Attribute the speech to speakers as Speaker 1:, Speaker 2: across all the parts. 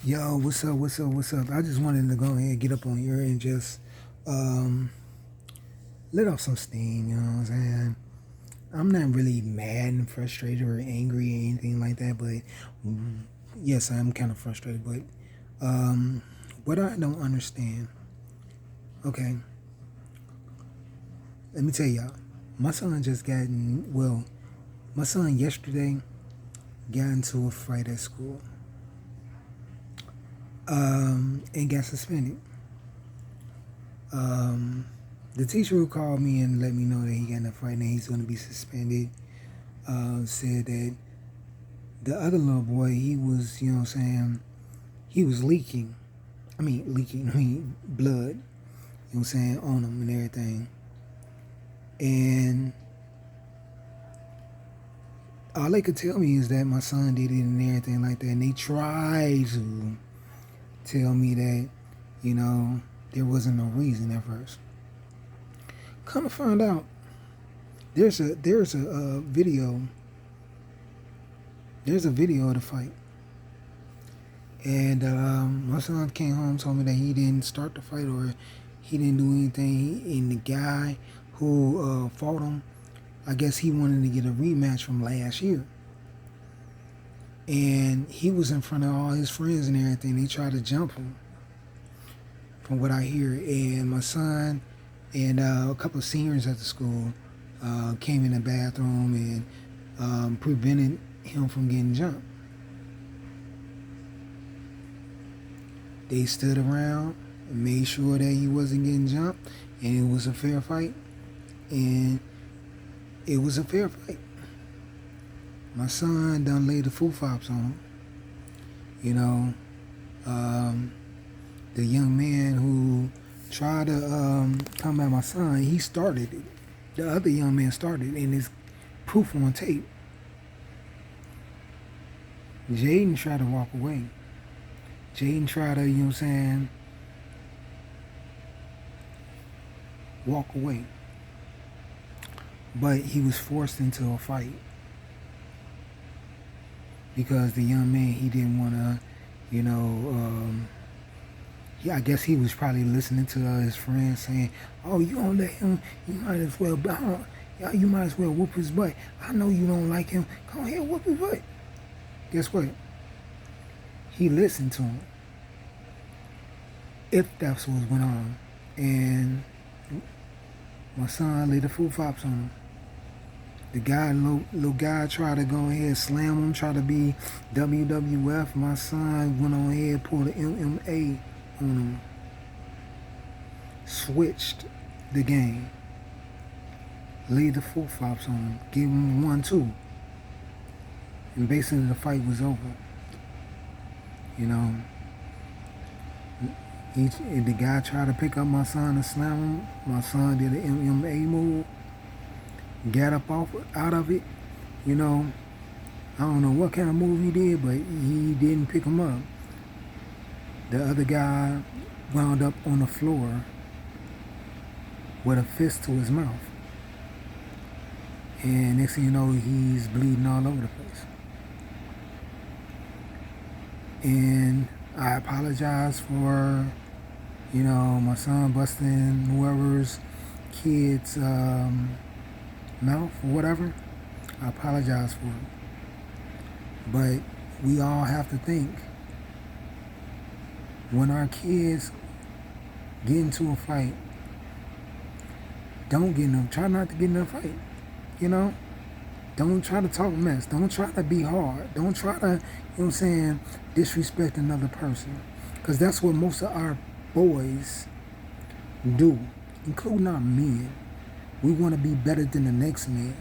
Speaker 1: Yo, what's up? What's up? What's up? I just wanted to go ahead and get up on here and just um, let off some steam. You know what I'm saying? I'm not really mad and frustrated or angry or anything like that, but yes, I'm kind of frustrated. But what I don't understand. Okay, let me tell y'all. My son just got in. Well, my son yesterday got into a fight at school and got suspended. Um, the teacher who called me and let me know that he got in a fight and he's going to be suspended said that the other little boy, he was, you know what I'm saying, he was leaking. Blood, you know what I'm saying, on him and everything. And all they could tell me is that my son did it and everything like that. And they tried to tell me that, you know, there wasn't no reason at first. Come to find out, there's a video. There's a video of the fight. And my son came home, told me that he didn't start the fight or he didn't do anything. And the guy who fought him, I guess he wanted to get a rematch from last year. And he was in front of all his friends and everything. They tried to jump him, from what I hear. And my son and a couple of seniors at the school came in the bathroom and prevented him from getting jumped. They stood around and made sure that he wasn't getting jumped, and it was a fair fight. And it was a fair fight. My son done laid the foo-fops on him. You know, the young man who tried to come at my son, he started it. The other young man started, and it's proof on tape. Jaden tried to walk away. Jaden tried to, you know what I'm saying, walk away. But he was forced into a fight because the young man, he didn't want to, you know, I guess he was probably listening to his friends saying, "Oh, you don't let him. You might as well, you might as well whoop his butt. I know you don't like him. Go ahead, whoop his butt." Guess what? He listened to him. If that's what went on, and my son laid the foo-fops on him. The guy, little guy, tried to go ahead and slam him, try to be WWF. My son went on ahead, pulled an MMA on him, switched the game, laid the foo-fops on him, gave him 1-2, and basically the fight was over. You know, the guy tried to pick up my son and slam him. My son did an MMA move, got up out of it. You know, I don't know what kind of move he did, but he didn't pick him up. The other guy wound up on the floor with a fist to his mouth. And next thing you know, he's bleeding all over the place. And I apologize for, you know, my son busting whoever's kid's mouth or whatever. I apologize for it. But we all have to think, when our kids get into a fight, don't get in them. Try not to get in a fight. You know? Don't try to talk mess. Don't try to be hard. Don't try to, you know what I'm saying, disrespect another person. Because that's what most of our boys do, including our men. We want to be better than the next man.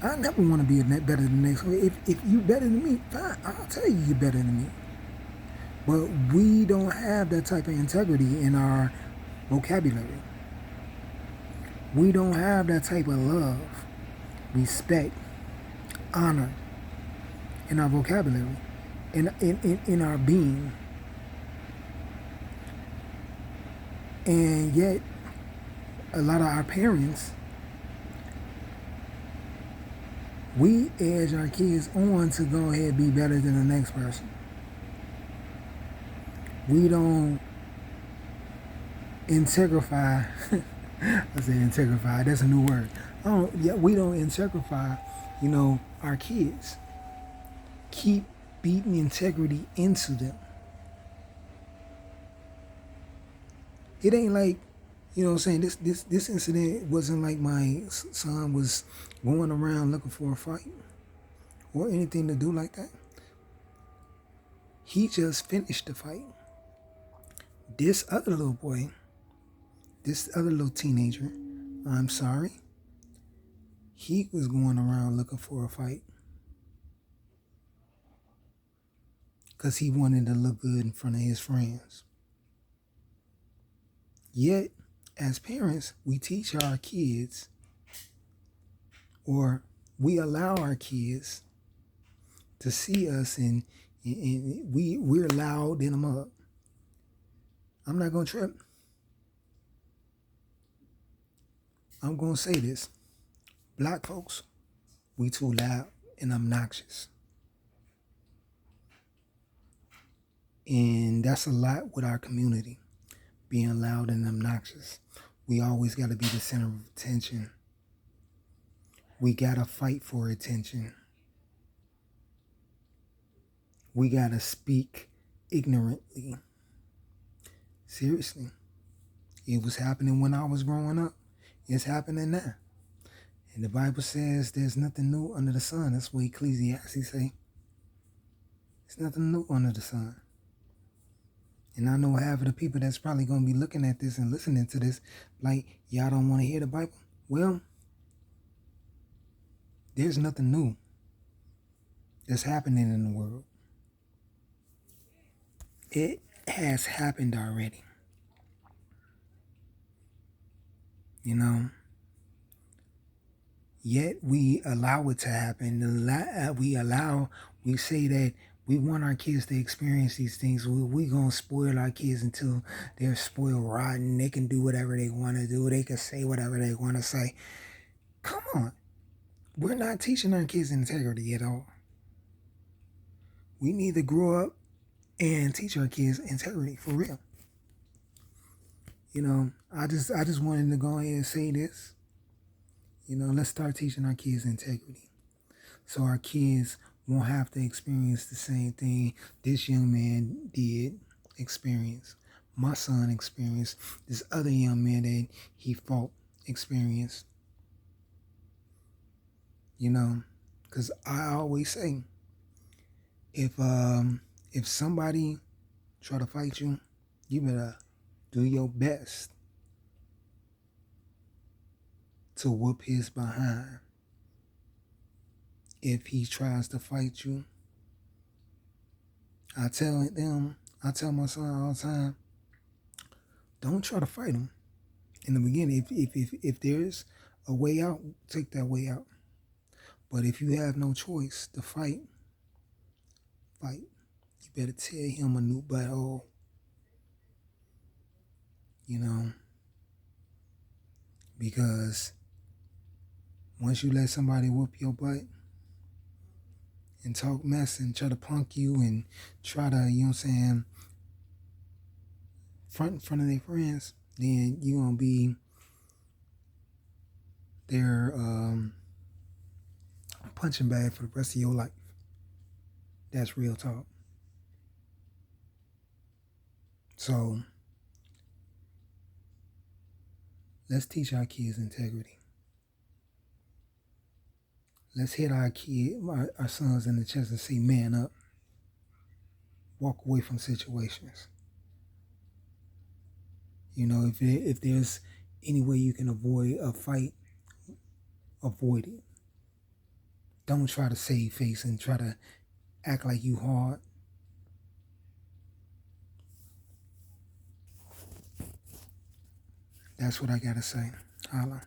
Speaker 1: I never want to be better than the next man. If you better than me, fine, I'll tell you you're better than me. But we don't have that type of integrity in our vocabulary. We don't have that type of love, respect, honor in our vocabulary, in our being. And yet, a lot of our parents We edge our kids on to go ahead and be better than the next person. We don't integrify. I say integrify. That's a new word. We don't integrify, our kids. Keep beating integrity into them. It ain't like, This incident wasn't like my son was going around looking for a fight or anything to do like that. He just finished the fight. This other little boy, this other little teenager, I'm sorry, he was going around looking for a fight because he wanted to look good in front of his friends. Yet, as parents, we teach our kids, or we allow our kids to see us, and we're loud in them up. I'm not going to trip. I'm going to say this. Black folks, we too loud and obnoxious. And that's a lot with our community, being loud and obnoxious. We always got to be the center of attention. We got to fight for attention. We got to speak ignorantly. Seriously. It was happening when I was growing up. It's happening now. And the Bible says there's nothing new under the sun. That's what Ecclesiastes say. There's nothing new under the sun. And I know half of the people that's probably going to be looking at this and listening to this, like, y'all don't want to hear the Bible? Well, there's nothing new that's happening in the world. It has happened already. Yet we allow it to happen. We say that we want our kids to experience these things. We're going to spoil our kids until they're spoiled rotten. They can do whatever they want to do. They can say whatever they want to say. Come on. We're not teaching our kids integrity at all. We need to grow up and teach our kids integrity for real. I just wanted to go ahead and say this. Let's start teaching our kids integrity, so our kids won't have to experience the same thing this young man did experience. My son experienced, this other young man that he fought experienced. Because I always say, if somebody try to fight you, you better do your best to whoop his behind. If he tries to fight you, I tell my son all the time, don't try to fight him. In the beginning, if there's a way out, take that way out. But if you have no choice to fight. You better tear him a new butthole. Because once you let somebody whoop your butt and talk mess and try to punk you and try to, front in front of their friends, then you're going to be their punching bag for the rest of your life. That's real talk. So, let's teach our kids integrity. Let's hit our sons in the chest and say, man up. Walk away from situations. If there's any way you can avoid a fight, avoid it. Don't try to save face and try to act like you hard. That's what I gotta say. Holla.